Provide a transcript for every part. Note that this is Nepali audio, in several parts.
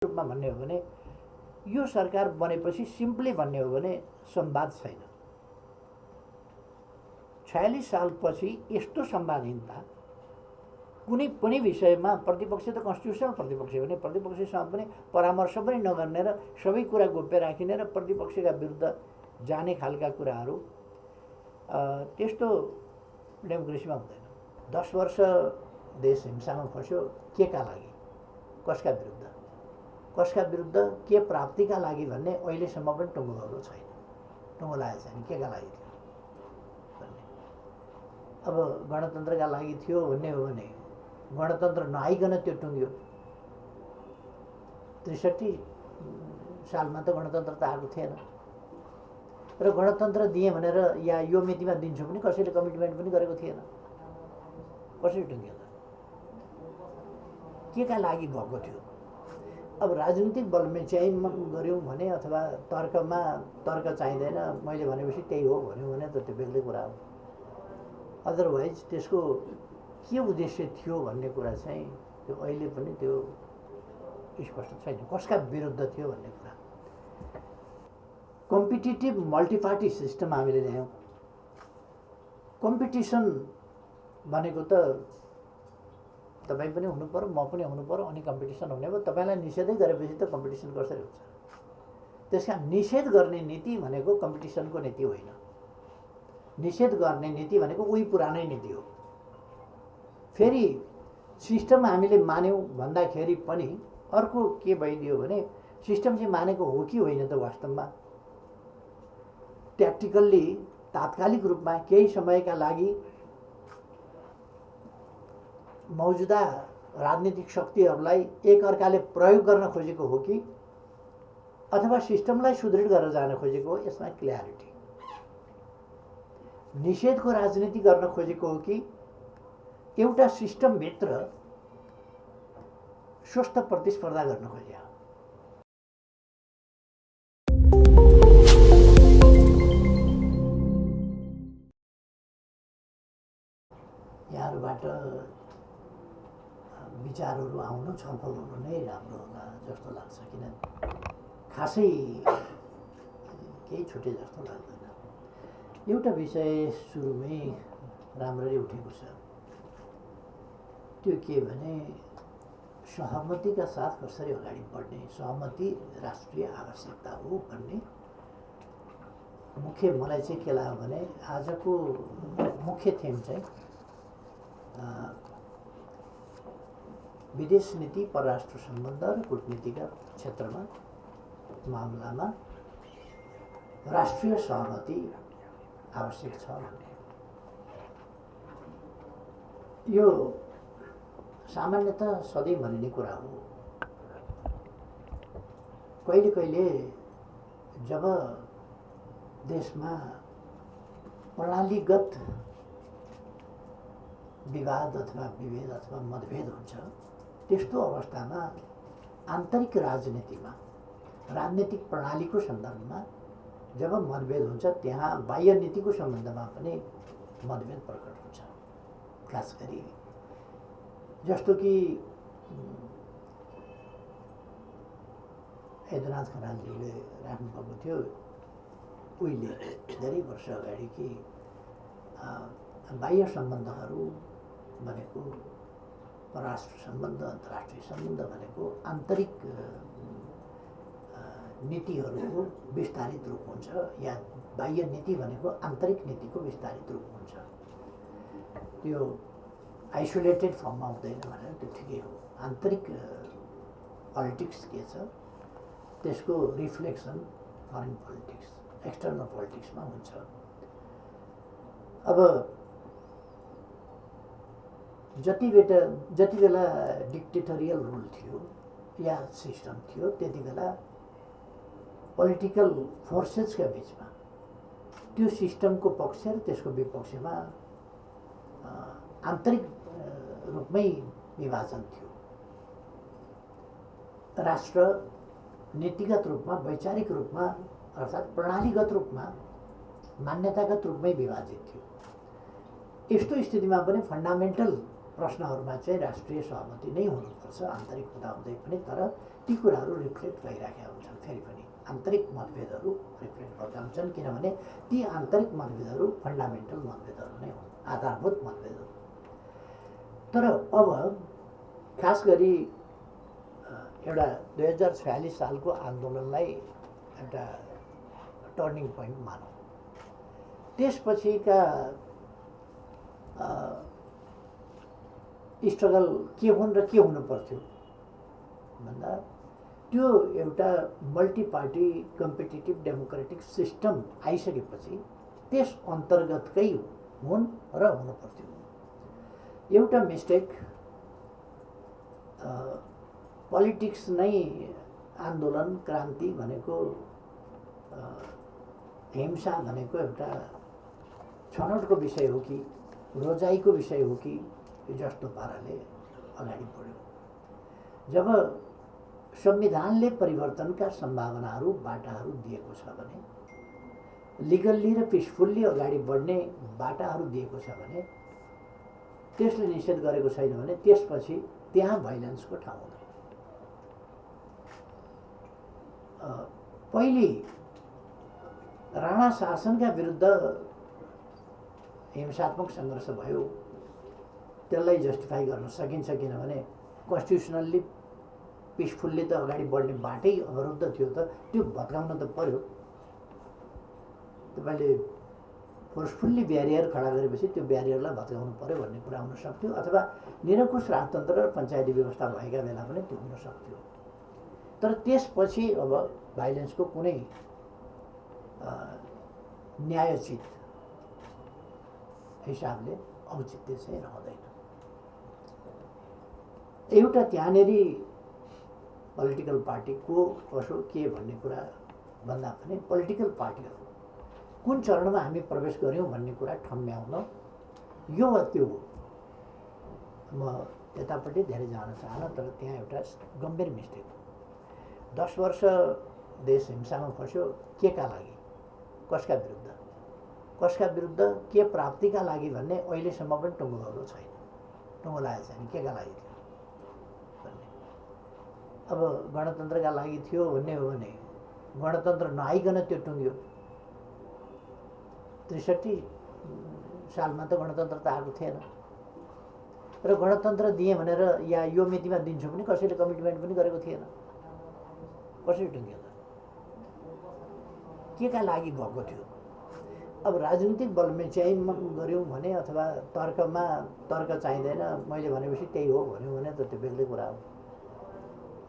रूपमा भन्ने हो भने यो सरकार बनेपछि सिम्पली भन्ने हो भने संवाद छैन। 46 सालपछि यस्तो संवादहीनता कुनै पनि विषयमा प्रतिपक्ष त कन्स्टिट्युसनल प्रतिपक्ष हो भने प्रतिपक्षसँग पनि परामर्श पनि नगर्ने र सबै कुरा गोप्य राखिने र प्रतिपक्षका विरुद्ध जाने खालका कुराहरू त्यस्तो डेमोक्रेसीमा हुँदैन। 10 वर्ष देश हिंसामा फस्यो के का लागि, कसका विरुद्ध के प्राप्तिका लागि भन्ने अहिलेसम्म पनि टुङ्गो छैन, टुङ्गो लागेको छैन के का लागि थियो भन्ने। अब गणतन्त्रका लागि थियो भन्ने हो भने गणतन्त्र नआइकन त्यो टुङ्ग्यो। 63 सालमा त गणतन्त्र त आएको थिएन र गणतन्त्र दिएँ भनेर या यो मितिमा दिन्छु पनि कसैले कमिटमेन्ट पनि गरेको थिएन। कसरी टुङ्ग्यो त, के का लागि भएको थियो। अब राजनीतिक बलमा चाहिँ गऱ्यौँ भने अथवा तर्क चाहिँदैन, मैले भनेपछि त्यही हो भन्यो भने त त्यो बेग्लै कुरा हो। अदरवाइज त्यसको के उद्देश्य थियो भन्ने कुरा चाहिँ त्यो अहिले पनि त्यो स्पष्ट छैन, कसका विरुद्ध थियो भन्ने कुरा। कम्पिटिटिभ मल्टिपार्टी सिस्टम हामीले ल्यायौँ। कम्पिटिसन भनेको त तपाईँ पनि हुनु पर्यो, म पनि हुनु पर्यो, अनि कम्पिटिसन हुने भयो। तपाईँलाई निषेधै गरेपछि त कम्पिटिसन कसरी हुन्छ। त्यसका निषेध गर्ने नीति भनेको कम्पिटिसनको नीति होइन। निषेध गर्ने नीति भनेको उही पुरानै नीति हो। फेरि सिस्टम हामीले मान्यौँ भन्दाखेरि पनि अर्को के भइदियो भने सिस्टम चाहिँ मानेको हो कि होइन त वास्तवमा। ट्याक्टिकल्ली तात्कालिक रूपमा केही समयका लागि मौजुदा राजनीतिक शक्तिहरूलाई एक अर्काले प्रयोग गर्न खोजेको हो कि अथवा सिस्टमलाई सुदृढ गरेर जान खोजेको हो, यसमा क्ल्यारिटी। निषेधको राजनीति गर्न खोजेको हो कि एउटा सिस्टमभित्र स्वस्थ प्रतिस्पर्धा गर्न खोजे। यहाँहरूबाट विचारहरू आउनु, छलफलहरू नै राम्रो होला जस्तो लाग्छ। किन खासै केही छुटे जस्तो लाग्दैन। एउटा विषय सुरुमै राम्ररी उठेको छ, त्यो के भने सहमतिका साथ कसरी अगाडि बढ्ने। सहमति राष्ट्रिय आवश्यकता हो भन्ने मुख्य मलाई चाहिँ के लाग्यो भने आजको मुख्य थीम चाहिँ विदेश नीति, परराष्ट्र सम्बन्ध र कूटनीतिका क्षेत्रमा मामलामा राष्ट्रिय सहमति आवश्यक छ भन्ने। यो सामान्यतः सधैँ भनिने कुरा हो। कहिले कहिले जब देशमा प्रणालीगत विवाद अथवा विभेद अथवा मतभेद हुन्छ, त्यस्तो अवस्थामा आन्तरिक राजनीतिमा, राजनीतिक प्रणालीको सन्दर्भमा जब मतभेद हुन्छ त्यहाँ बाह्य नीतिको सम्बन्धमा पनि मतभेद प्रकट हुन्छ। खास गरी जस्तो कि यदुनाथ खनालजीले राख्नुभएको थियो उहिले धेरै वर्ष अगाडि कि बाह्य सम्बन्धहरू भनेको परराष्ट्र सम्बन्ध, अन्तर्राष्ट्रिय सम्बन्ध भनेको आन्तरिक नीतिहरूको विस्तारित रूप हुन्छ, या बाह्य नीति भनेको आन्तरिक नीतिको विस्तारित रूप हुन्छ। त्यो आइसोलेटेड फर्ममा हुँदैन भनेर त्यो ठिकै हो। आन्तरिक पोलिटिक्स के छ त्यसको रिफ्लेक्सन फरेन पोलिटिक्स, एक्सटर्नल पोलिटिक्समा हुन्छ। अब जति बेला डिक्टेटोरियल रुल थियो या सिस्टम थियो त्यति बेला पोलिटिकल फोर्सेसका बिचमा त्यो सिस्टमको पक्ष र त्यसको विपक्षमा आन्तरिक रूपमै विभाजन थियो। राष्ट्र नीतिगत रूपमा, वैचारिक रूपमा अर्थात् प्रणालीगत रूपमा, मान्यतागत रूपमै विभाजित थियो। यस्तो स्थितिमा पनि फन्डामेन्टल प्रश्नहरूमा चाहिँ राष्ट्रिय सहमति नै हुनुपर्छ, आन्तरिक हुँदाहुँदै पनि। तर ती कुराहरू रिफ्लेक्ट भइराखेका हुन्छन्। फेरि पनि आन्तरिक मतभेदहरू रिफ्लेक्ट भएका हुन्छन्, किनभने ती आन्तरिक मतभेदहरू फन्डामेन्टल मतभेदहरू नै हुन्, आधारभूत मतभेदहरू। तर अब खास गरी एउटा 2046 सालको आन्दोलनलाई एउटा टर्निङ पोइन्ट मानौँ। त्यसपछिका स्ट्रगल के हुन् र के हुनु पर्थ्यो भन्दा त्यो एउटा multi party competitive democratic system आइसकेपछि त्यस अन्तर्गतकै हुन् र हुनु पर्थ्यो। एउटा मिस्टेक पोलिटिक्स नै आन्दोलन क्रान्ति भनेको हिंसा भनेको एउटा छनौटको विषय हो कि रोजाइको विषय हो कि जस्तो पाराले अगाडि बढ्यो। जब संविधानले परिवर्तनका सम्भावनाहरू बाटाहरू दिएको छ भने, लिगल्ली र पिसफुल्ली अगाडि बढ्ने बाटाहरू दिएको छ भने, त्यसले निषेध गरेको छैन भने त्यसपछि त्यहाँ भाइलेन्सको ठाउँ हुँदैन। पहिले राणा शासनका विरुद्ध हिंसात्मक सङ्घर्ष भयो, त्यसलाई जस्टिफाई गर्न सकिन्छ, किनभने कन्स्टिट्युसनल्ली पिसफुल्ली त अगाडि बढ्ने बाटै अवरुद्ध थियो, त त्यो भत्काउन त पर्यो। तपाईँले फोर्सफुल्ली ब्यारियर खडा गरेपछि त्यो ब्यारियरलाई भत्काउनु पर्यो भन्ने कुरा हुन सक्थ्यो, अथवा निरङ्कुश राजतन्त्र र पञ्चायती व्यवस्था भएका बेला पनि त्यो हुन सक्थ्यो। तर त्यसपछि अब भाइलेन्सको कुनै न्यायोचित हिसाबले औचित्य चाहिँ रहँदैन। एउटा त्यहाँनेरि पोलिटिकल पार्टी को कसो के भन्ने कुरा भन्दा पनि पोलिटिकल पार्टीहरू कुन चरणमा हामी प्रवेश गऱ्यौँ भन्ने कुरा ठम्ब्याउन यो वा त्यो हो। म यतापट्टि धेरै जान चाहन्न, तर त्यहाँ एउटा गम्भीर मिस्टेक हो। 10 वर्ष देश हिंसामा फस्यो, के का लागि, कसका विरुद्ध, के प्राप्तिका लागि भन्ने अहिलेसम्म पनि टुङ्गो भएको छैन, टुङ्गो लागेको छैन के का लागि थियो भन्ने। अब गणतन्त्रका लागि थियो भन्ने हो भने गणतन्त्र नआइकन त्यो टुङ्ग्यो। 63 सालमा त गणतन्त्र त आएको थिएन, र गणतन्त्र दिएँ भनेर या यो मितिमा दिन्छु पनि कसैले कमिटमेन्ट पनि गरेको थिएन। कसरी टुङ्ग्यो त, के का लागि भएको थियो। अब राजनीतिक बलमा चाहिँ गऱ्यौँ भने अथवा तर्क चाहिँदैन, मैले भनेपछि त्यही हो भन्यो भने त त्यो बेग्लै कुरा हो।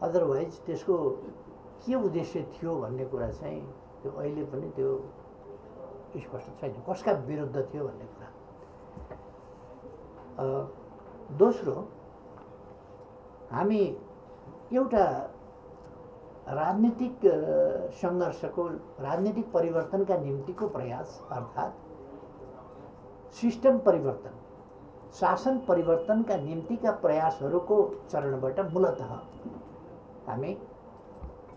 अदरवाइज त्यसको के उद्देश्य थियो भन्ने कुरा चाहिँ त्यो अहिले पनि त्यो स्पष्ट छैन, कसका विरुद्ध थियो भन्ने कुरा। दोस्रो, हामी एउटा राजनीतिक सङ्घर्षको, राजनीतिक परिवर्तनका निम्तिको प्रयास अर्थात् सिस्टम परिवर्तन, शासन परिवर्तनका निम्तिका प्रयासहरूको चरणबाट मूलतः हामी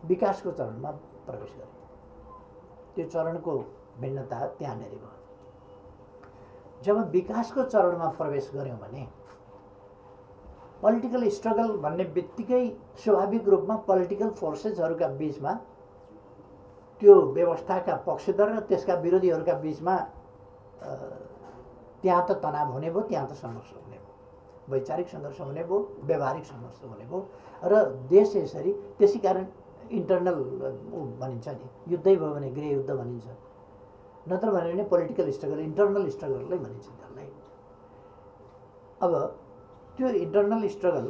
विकासको चरणमा प्रवेश गर्यौँ। त्यो चरणको भिन्नता त्यहाँनिर भयो। जब विकासको चरणमा प्रवेश गऱ्यौँ भने पोलिटिकल स्ट्रगल भन्ने बित्तिकै स्वाभाविक रूपमा पोलिटिकल फोर्सेसहरूका बिचमा, त्यो व्यवस्थाका पक्षधर र त्यसका विरोधीहरूका बिचमा त्यहाँ त तनाव हुने भयो, त्यहाँ त सङ्घर्ष हुने भयो, वैचारिक सङ्घर्ष हुने भयो, व्यवहारिक सङ्घर्ष हुने भयो, र देश यसरी त्यसै कारण इन्टरनल भनिन्छ नि, युद्धै भयो भने गृहयुद्ध भनिन्छ, नत्र भने पोलिटिकल स्ट्रगल इन्टरनल स्ट्रगललाई भनिन्छ त्यसलाई। अब त्यो इन्टरनल स्ट्रगल,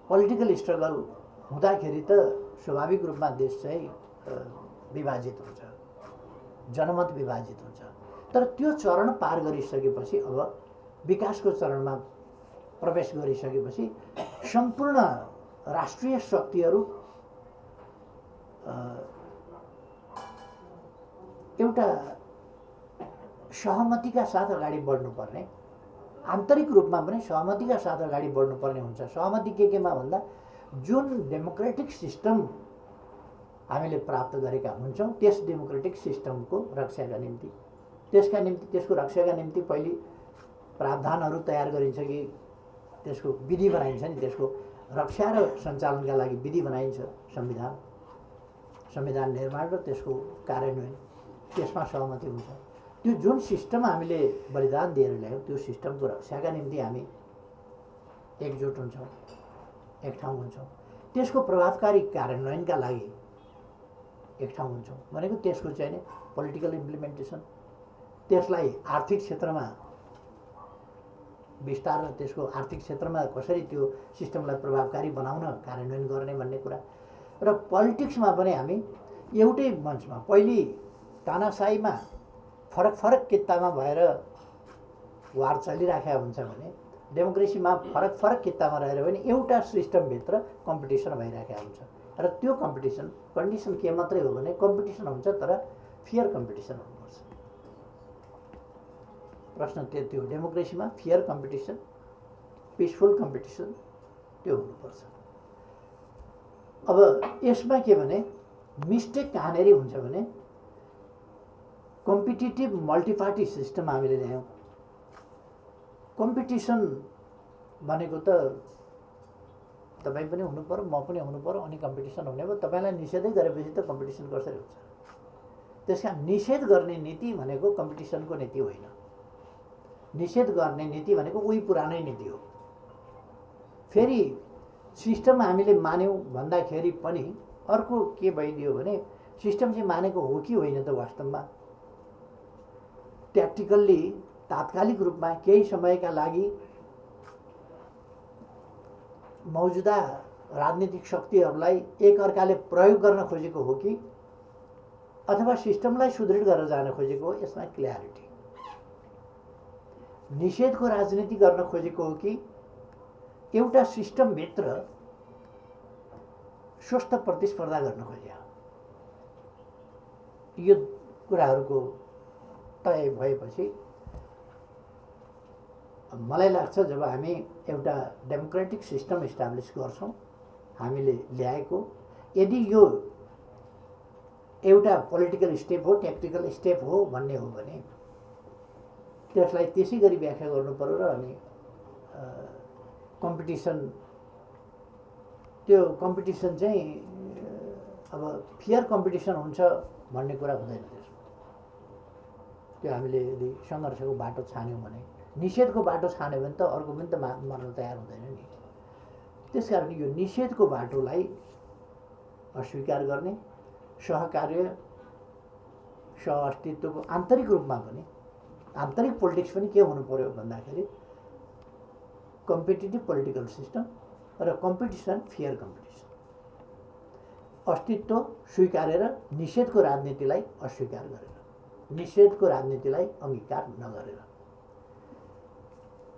पोलिटिकल स्ट्रगल हुँदाखेरि त स्वाभाविक रूपमा देश चाहिँ विभाजित हुन्छ, जनमत विभाजित हुन्छ। तर त्यो चरण पार गरिसकेपछि, अब विकासको चरणमा प्रवेश गरिसकेपछि सम्पूर्ण राष्ट्रिय शक्तिहरू एउटा सहमतिका साथ अगाडि बढ्नुपर्ने, आन्तरिक रूपमा पनि सहमतिका साथ अगाडि बढ्नुपर्ने हुन्छ। सहमति केमा भन्दा जुन डेमोक्रेटिक सिस्टम हामीले प्राप्त गरेका हुन्छौँ त्यस डेमोक्रेटिक सिस्टमको रक्षाका निम्ति, त्यसको रक्षाका निम्ति पहिले प्रावधानहरू तयार गरिन्छ कि त्यसको विधि बनाइन्छ नि, त्यसको रक्षा र सञ्चालनका लागि विधि बनाइन्छ, संविधान निर्माण र त्यसको कार्यान्वयन, त्यसमा सहमति हुन्छ। त्यो जुन सिस्टम हामीले बलिदान दिएर ल्यायौँ त्यो सिस्टमको रक्षाका निम्ति हामी एकजुट हुन्छौँ, एक ठाउँ हुन्छौँ। त्यसको प्रभावकारी कार्यान्वयनका लागि एक ठाउँ हुन्छौँ भनेको त्यसको चाहिँ नि पोलिटिकल इम्प्लिमेन्टेसन, त्यसलाई आर्थिक क्षेत्रमा विस्तार र त्यसको आर्थिक क्षेत्रमा कसरी त्यो सिस्टमलाई प्रभावकारी बनाउन कार्यान्वयन गर्ने भन्ने कुरा। र पोलिटिक्समा पनि हामी एउटै मञ्चमा, पहिले तानाशाहीमा फरक फरक कित्तामा भएर वार चलिराखेको हुन्छ भने डेमोक्रेसीमा फरक फरक कित्तामा रहेर पनि एउटा सिस्टमभित्र कम्पिटिसन भइराखेको हुन्छ। र त्यो कम्पिटिसन कन्डिसन के मात्रै हो भने कम्पिटिसन हुन्छ, तर फेयर कम्पिटिसन हुनुपर्छ। प्रश्न त्यति हो, डेमोक्रेसीमा फेयर कम्पिटिसन, पिसफुल कम्पिटिसन त्यो हुनुपर्छ। अब यसमा के भने मिस्टेक कहाँनिर हुन्छ भने कम्पिटिटिभ मल्टिपार्टी सिस्टम हामीले ल्यायौँ। कम्पिटिसन भनेको त तपाईँ पनि हुनु पर्यो, म पनि हुनु पर्यो, अनि कम्पिटिसन हुने भयो। तपाईँलाई निषेधै गरेपछि त कम्पिटिसन कसरी हुन्छ? त्यसका निषेध गर्ने नीति भनेको कम्पिटिसनको नीति होइन। निषेध गर्ने नीति भनेको उही पुरानै नीति हो। फेरि सिस्टम हामीले मान्यौँ भन्दाखेरि पनि अर्को के भइदियो भने सिस्टम चाहिँ मानेको हो कि होइन त वास्तवमा ट्याक्टिकल्ली तात्कालिक रूपमा केही समयका लागि मौजुदा राजनीतिक शक्तिहरूलाई एक अर्काले प्रयोग गर्न खोजेको हो कि अथवा सिस्टमलाई सुदृढ गरेर जान खोजेको हो, यसमा क्ल्यारिटी। निषेधको राजनीति गर्न खोजेको हो कि एउटा सिस्टमभित्र स्वस्थ प्रतिस्पर्धा गर्न खोज्यो, यो कुराहरूको तय भएपछि मलाई लाग्छ जब हामी एउटा डेमोक्रेटिक सिस्टम इस्टाब्लिस गर्छौँ हामीले ल्याएको, यदि यो एउटा पोलिटिकल स्टेप हो, ट्याक्टिकल स्टेप हो भन्ने हो भने त्यसलाई त्यसै गरी व्याख्या गर्नु पर्यो। र अनि कम्पिटिसन, त्यो कम्पिटिसन चाहिँ अब फेयर कम्पिटिसन हुन्छ भन्ने कुरा हुँदैन त्यसमा। त्यो हामीले यदि सङ्घर्षको बाटो छान्यौँ भने, निषेधको बाटो छान्यो भने त अर्को पनि त मर्न तयार हुँदैन नि। त्यसकारण यो निषेधको बाटोलाई अस्वीकार गर्ने, सहकार्य सहअस्तित्वको आन्तरिक रूपमा पनि, आन्तरिक पोलिटिक्स पनि के हुनु पर्यो भन्दाखेरि कम्पिटिटिभ पोलिटिकल सिस्टम र कम्पिटिसन फेयर कम्पिटिसन, अस्तित्व स्वीकारेर निषेधको राजनीतिलाई अस्वीकार गरेर, निषेधको राजनीतिलाई अङ्गीकार नगरेर।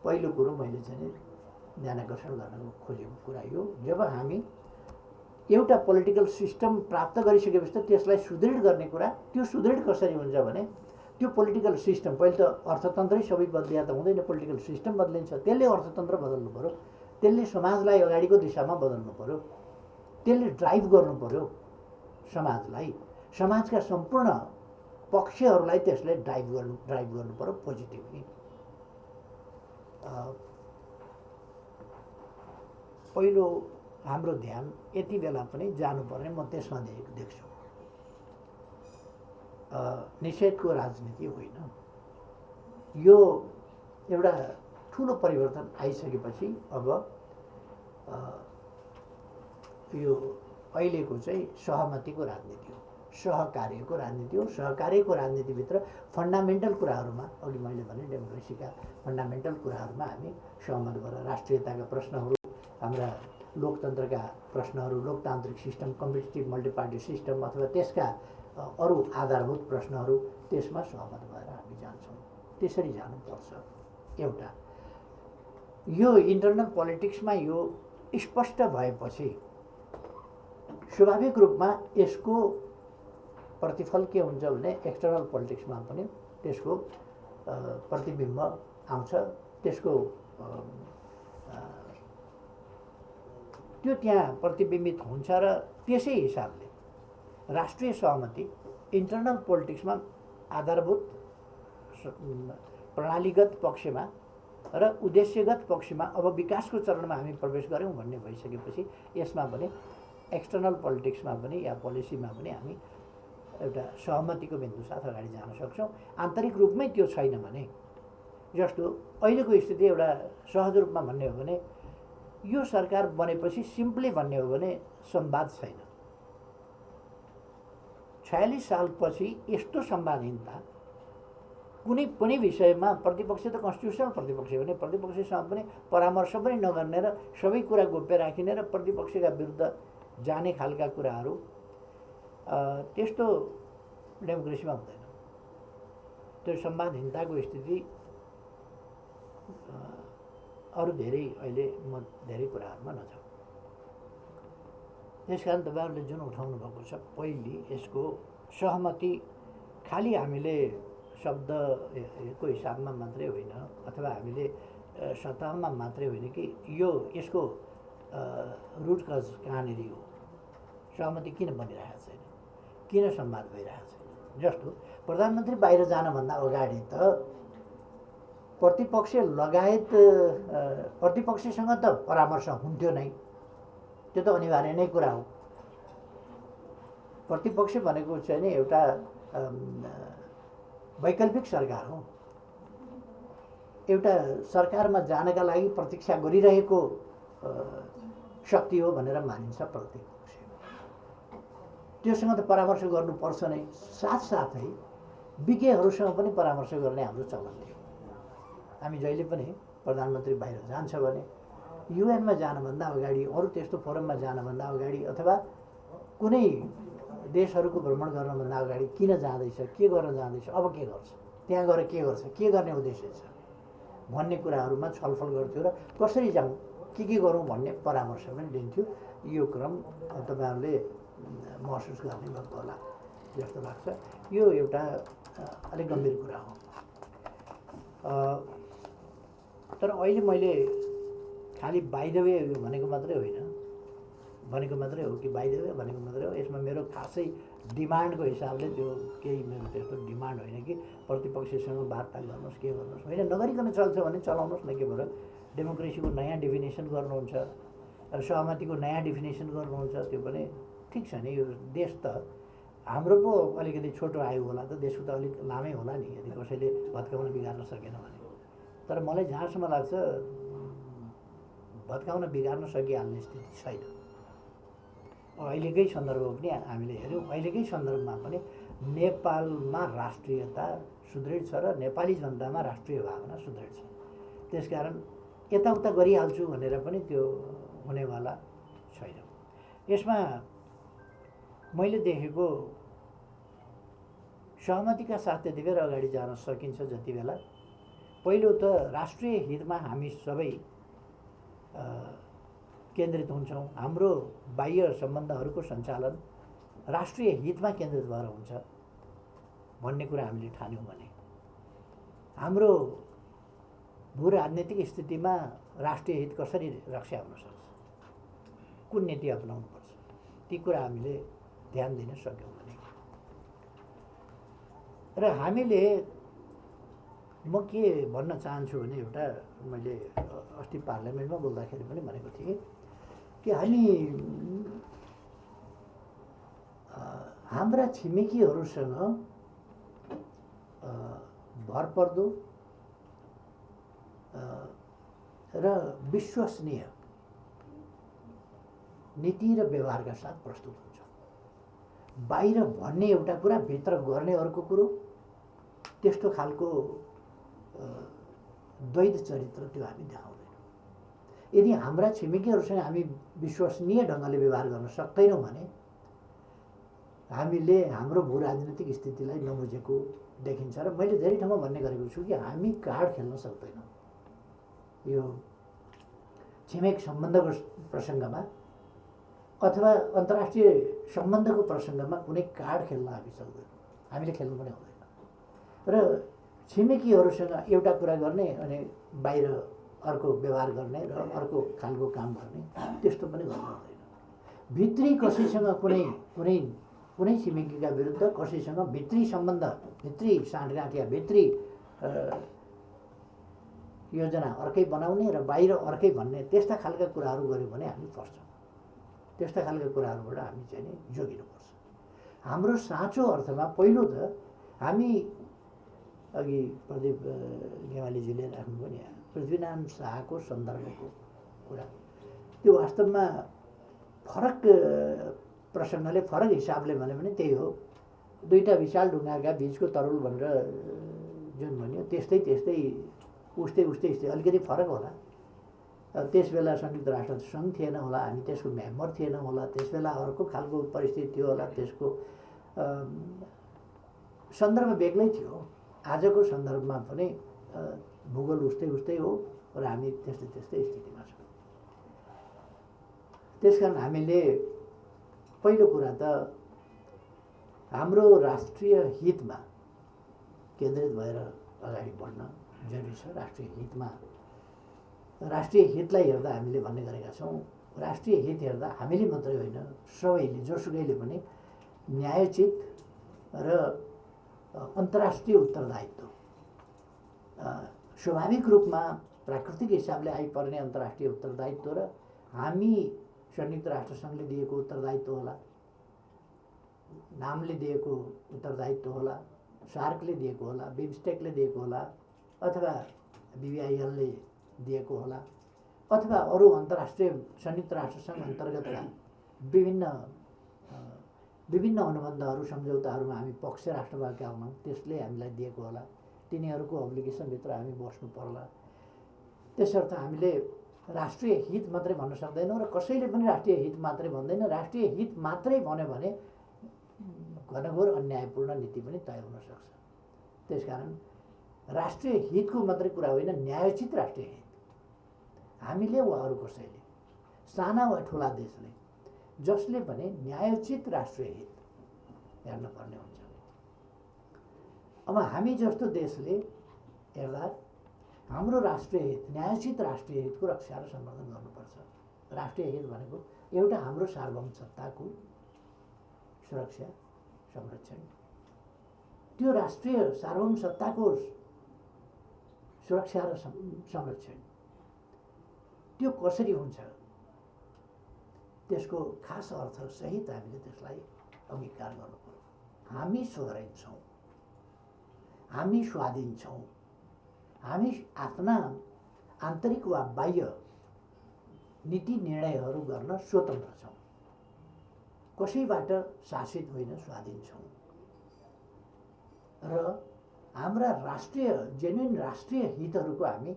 पहिलो कुरो मैले चाहिँ ध्यान आकर्षण गर्न खोजेको कुरा यो, जब हामी एउटा पोलिटिकल सिस्टम प्राप्त गरिसकेपछि त त्यसलाई सुदृढ गर्ने कुरा, त्यो सुदृढ कसरी हुन्छ भने त्यो पोलिटिकल सिस्टम, पहिले त अर्थतन्त्रै सबै बदलिया त हुँदैन, पोलिटिकल सिस्टम बदलिन्छ, त्यसले अर्थतन्त्र बदल्नु पर्यो, त्यसले समाजलाई अगाडिको दिशामा बदल्नु पर्यो, त्यसले ड्राइभ गर्नु पर्यो समाजलाई, समाजका सम्पूर्ण पक्षहरूलाई त्यसले ड्राइभ गर्नु पर्यो पोजिटिभली। पहिलो हाम्रो ध्यान यति बेला पनि जानुपर्ने म त्यसमा देख्छु, निषेधको राजनीति होइन। यो एउटा ठुलो परिवर्तन आइसकेपछि अब यो अहिलेको चाहिँ सहमतिको राजनीति हो, सहकार्यको राजनीति हो। सहकार्यको राजनीतिभित्र फन्डामेन्टल कुराहरूमा, अघि मैले भने डेमोक्रेसीका फन्डामेन्टल कुराहरूमा हामी सहमत भएर राष्ट्रियताका प्रश्नहरू, हाम्रा लोकतन्त्रका प्रश्नहरू, लोकतान्त्रिक सिस्टम, कम्पिटिटिभ मल्टिपार्टी सिस्टम अथवा त्यसका अरू आधारभूत प्रश्नहरू, त्यसमा सहमत भएर हामी जान्छौँ। त्यसरी जानुपर्छ। एउटा यो इन्टरनल पोलिटिक्समा यो स्पष्ट भएपछि स्वाभाविक रूपमा यसको प्रतिफल के हुन्छ भने एक्सटर्नल पोलिटिक्समा पनि त्यसको प्रतिबिम्ब आउँछ, त्यसको त्यो त्यहाँ प्रतिबिम्बित हुन्छ र त्यसै हिसाबले राष्ट्रिय सहमति इन्टरनल पोलिटिक्समा आधारभूत प्रणालीगत पक्षमा र उद्देश्यगत पक्षमा अब विकासको चरणमा हामी प्रवेश गऱ्यौँ भन्ने भइसकेपछि यसमा पनि एक्सटर्नल पोलिटिक्समा पनि या पोलिसीमा पनि हामी एउटा सहमतिको बिन्दु साथ अगाडि जान सक्छौँ। आन्तरिक रूपमै त्यो छैन भने, जस्तो अहिलेको स्थिति एउटा सहज रूपमा भन्ने हो भने यो सरकार बनेपछि सिम्पली भन्ने हो भने संवाद छैन। 46 सालपछि यस्तो संवादहीनता कुनै पनि विषयमा, प्रतिपक्ष त कन्स्टिट्युसनल प्रतिपक्ष हो भने प्रतिपक्षसँग पनि परामर्श पनि नगर्ने र सबै कुरा गोप्य राखिने र प्रतिपक्षका विरुद्ध जाने खालका कुराहरू, त्यस्तो डेमोक्रेसीमा हुँदैन। त्यो संवादहीनताको स्थिति अरू धेरै अहिले म धेरै कुराहरूमा नजाउँ। त्यसकारण तपाईँहरूले जुन उठाउनु भएको छ, पहिले यसको सहमति खालि हामीले शब्दको हिसाबमा मात्रै होइन, अथवा हामीले सतहमा मात्रै होइन कि यसको रुट कज कहाँनिर हो, सहमति किन बनिरहेको छैन, किन संवाद भइरहेको छैन। जस्तो प्रधानमन्त्री बाहिर जानभन्दा अगाडि त प्रतिपक्ष लगायत प्रतिपक्षसँग त परामर्श हुन्थ्यो नै, त्यो त अनिवार्य नै कुरा हो। प्रतिपक्ष भनेको चाहिँ नि एउटा वैकल्पिक सरकार हो, एउटा सरकारमा जानका लागि प्रतीक्षा गरिरहेको शक्ति हो भनेर मानिन्छ प्रतिपक्ष। त्योसँग त परामर्श गर्नुपर्छ नै। साथसाथै विज्ञहरूसँग पनि परामर्श गर्ने हाम्रो चलन थियो। हामी जहिले पनि प्रधानमन्त्री बाहिर जान्छ भने युएनमा जानभन्दा अगाडि, अरू त्यस्तो फोरममा जानभन्दा अगाडि, अथवा कुनै देशहरूको भ्रमण गर्नभन्दा अगाडि किन जाँदैछ, के गर्न जाँदैछ, अब के गर्छ, त्यहाँ गएर के गर्छ, के गर्ने उद्देश्य छ भन्ने कुराहरूमा छलफल गर्थ्यो र कसरी जाउँ, के गरौँ भन्ने परामर्श पनि दिन्थ्यो। यो क्रम तपाईँहरूले महसुस गर्ने भएको होला जस्तो लाग्छ। यो एउटा अलिक गम्भीर कुरा हो। तर अहिले मैले खालि बाइ द वे भनेको मात्रै होइन, भनेको मात्रै हो कि बाइ द वे भनेको मात्रै हो। यसमा मेरो खासै डिमान्डको हिसाबले त्यो केही मेरो त्यस्तो डिमान्ड होइन कि प्रतिपक्षसँग वार्ता गर्नुहोस्, के गर्नुहोस्, होइन। नगरिकन चल्छ भने चलाउनुहोस् न। के भएर डेमोक्रेसीको नयाँ डेफिनेसन गर्नुहुन्छ, सहमतिको नयाँ डेफिनेसन गर्नुहुन्छ, त्यो पनि ठिक छ नि। यो देश त हाम्रो पो अलिकति छोटो आयो होला त, देशको त अलिक लामै होला नि यदि कसैले भत्काउन बिगार्न सकेन भने। तर मलाई जहाँसम्म लाग्छ भत्काउन बिगार्न सकिहाल्ने स्थिति छैन। अहिलेकै सन्दर्भ पनि हामीले हेऱ्यौँ, अहिलेकै सन्दर्भमा पनि नेपालमा राष्ट्रियता सुदृढ छ र नेपाली जनतामा राष्ट्रिय भावना सुदृढ छ। त्यसकारण यताउता गरिहाल्छु भनेर पनि त्यो हुनेवाला छैन। यसमा मैले देखेको सहमतिका साथ त्यति बेला अगाडि जान सकिन्छ जति बेला पहिलो त राष्ट्रिय हितमा हामी सबै केन्द्रित हुन्छौँ। हाम्रो बाह्य सम्बन्धहरूको सञ्चालन राष्ट्रिय हितमा केन्द्रित भएर हुन्छ भन्ने कुरा हामीले ठान्यौँ भने हाम्रो भू राजनीतिक स्थितिमा राष्ट्रिय हित कसरी रक्षा हुन सक्छ, कुन नीति अपनाउनुपर्छ, ती कुरा हामीले ध्यान दिन सक्यौँ भने र हामीले म के भन्न चाहन्छु भने एउटा मैले अस्ति पार्लियामेन्टमा बोल्दाखेरि पनि भनेको थिएँ कि हामी हाम्रा छिमेकीहरूसँग भरपर्दो र विश्वसनीय नीति र व्यवहारका साथ प्रस्तुत हुन्छ। बाहिर भन्ने एउटा कुरा, भित्र गर्ने अर्को कुरो, त्यस्तो खालको द्वैत चरित्र त्यो हामी देखाउँदैनौँ। यदि हाम्रा छिमेकीहरूसँग हामी विश्वसनीय ढङ्गले व्यवहार गर्न सक्दैनौँ भने हामीले हाम्रो भू राजनीतिक स्थितिलाई नबुझेको देखिन्छ। र मैले धेरै ठाउँमा भन्ने गरेको छु कि हामी कार्ड खेल्न सक्दैनौँ। यो छिमेक सम्बन्धको प्रसङ्गमा अथवा अन्तर्राष्ट्रिय सम्बन्धको प्रसङ्गमा कुनै कार्ड खेल्न हामी सक्दैनौँ, हामीले खेल्नु पनि हुँदैन। र छिमेकीहरूसँग एउटा कुरा गर्ने अनि बाहिर अर्को व्यवहार गर्ने र अर्को खालको काम गर्ने, त्यस्तो पनि गर्नु हुँदैन। भित्री कसैसँग कुनै छिमेकीका विरुद्ध कसैसँग भित्री सम्बन्ध, भित्री साँठगाँठ या भित्री योजना अर्कै बनाउने र बाहिर अर्कै भन्ने त्यस्ता खालका कुराहरू गऱ्यो भने हामी फर्छौँ। त्यस्ता खालका कुराहरूबाट हामी चाहिँ नि जोगिनुपर्छ। हाम्रो साँचो अर्थमा पहिलो त हामी अघि प्रदीप गेवालीजीले राख्नुभयो नि पृथ्वीनारायण शाहको सन्दर्भको कुरा, त्यो वास्तवमा फरक प्रसङ्गले फरक हिसाबले भन्यो भने त्यही हो। दुईटा विशाल ढुङ्गाका बिचको तरुल भनेर जुन भन्यो त्यस्तै उस्तै अलिकति फरक होला। त्यस बेला संयुक्त राष्ट्र सङ्घ थिएन होला, हामी त्यसको मेम्बर थिएन होला, त्यस बेला अर्को खालको परिस्थिति थियो होला, त्यसको सन्दर्भ बेग्लै थियो। आजको सन्दर्भमा पनि भूगोल उस्तै हो र हामी त्यस्तै स्थितिमा छौँ। त्यसकारण हामीले पहिलो कुरा त हाम्रो राष्ट्रिय हितमा केन्द्रित भएर अगाडि बढ्न जरुरी छ। राष्ट्रिय हितलाई हेर्दा हामीले भन्ने गरेका छौँ, राष्ट्रिय हित हेर्दा हामीले मात्रै होइन, सबैले जोसुकैले पनि न्यायोचित र अन्तर्राष्ट्रिय उत्तरदायित्व, स्वाभाविक रूपमा प्राकृतिक हिसाबले आइपर्ने अन्तर्राष्ट्रिय उत्तरदायित्व र हामी संयुक्त राष्ट्र सङ्घले दिएको उत्तरदायित्व होला, नामले दिएको उत्तरदायित्व होला, सार्कले दिएको होला, बिमस्टेकले दिएको होला, अथवा BBIL ले दिएको होला, अथवा अरू अन्तर्राष्ट्रिय संयुक्त राष्ट्र सङ्घ अन्तर्गतका विभिन्न अनुबन्धहरू सम्झौताहरूमा हामी पक्ष राष्ट्रभागका हुनौँ, त्यसले हामीलाई दिएको होला। तिनीहरूको अब्लिगेसनभित्र हामी बस्नु पर्ला। त्यसर्थ हामीले राष्ट्रिय हित मात्रै भन्न सक्दैनौँ र कसैले पनि राष्ट्रिय हित मात्रै भन्दैन। राष्ट्रिय हित मात्रै भन्यो भने घनघोर अन्यायपूर्ण नीति पनि तय हुन सक्छ। त्यसकारण राष्ट्रिय हितको मात्रै कुरा होइन, न्यायोचित राष्ट्रिय हित हामीले वा अरू कसैले, साना वा ठुला देशले, जसले पनि न्यायोचित राष्ट्रिय हित हेर्न पर्ने हुन्छ। अब हामी जस्तो देशले हेर्दा हाम्रो राष्ट्रिय हित, न्यायोचित राष्ट्रिय हितको रक्षा र सम्वर्धन गर्नुपर्छ। राष्ट्रिय हित भनेको एउटा हाम्रो सार्वभौम सत्ताको सुरक्षा संरक्षण, त्यो राष्ट्रिय सार्वभौम सत्ताको सुरक्षा र संरक्षण त्यो कसरी हुन्छ, त्यसको खास अर्थ सहित हामीले त्यसलाई अंगीकार गर्नु पर्यो। हामी सोभरेन छौँ, हामी स्वाधीन छौँ, हामी आफ्ना आन्तरिक वा बाह्य नीति निर्णयहरू गर्न स्वतन्त्र छौँ, कसैबाट शासित होइन, स्वाधीन छौँ र हाम्रा जेन्युन राष्ट्रिय हितहरूको हामी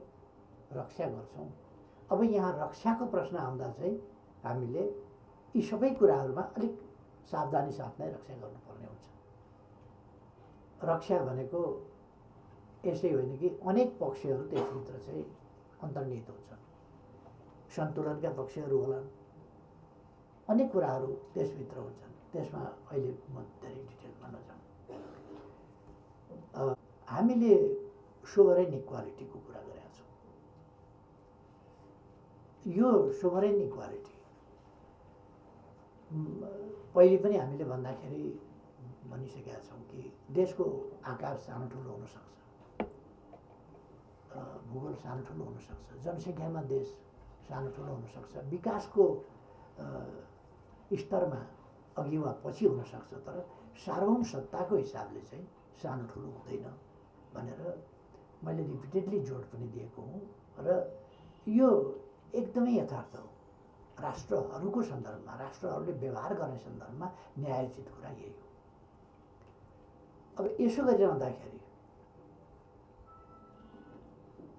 रक्षा गर्छौँ। अब यहाँ रक्षाको प्रश्न आउँदा चाहिँ हामीले यी सबै कुराहरूमा अलिक सावधानी साथ नै रक्षा गर्नुपर्ने हुन्छ। रक्षा भनेको यसै होइन कि अनेक पक्षहरू त्यसभित्र चाहिँ अन्तर्निहित हुन्छन्, सन्तुलनका पक्षहरू होलान्, अनेक कुराहरू त्यसभित्र हुन्छन्। त्यसमा अहिले म धेरै डिटेल भन्न चाहन्छु। हामीले सोभरेन इक्वालिटीको कुरा गरेका छौँ। यो सोभरेन इक्वालिटी पहिले पनि हामीले भन्दाखेरि भनिसकेका छौँ कि देशको आकार सानो ठुलो हुनसक्छ, भूगोल सानो ठुलो हुनसक्छ, जनसङ्ख्यामा देश सानो ठुलो हुनसक्छ, विकासको स्तरमा अघि वा पछि हुनसक्छ, तर सार्वभौम सत्ताको हिसाबले चाहिँ सानो ठुलो हुँदैन भनेर मैले रिपिटेडली जोड पनि दिएको हुँ र यो एकदमै यथार्थ हो। राष्ट्रहरूको सन्दर्भमा, राष्ट्रहरूले व्यवहार गर्ने सन्दर्भमा न्यायोचित कुरा यही हो। अब यसो गरिरहँदाखेरि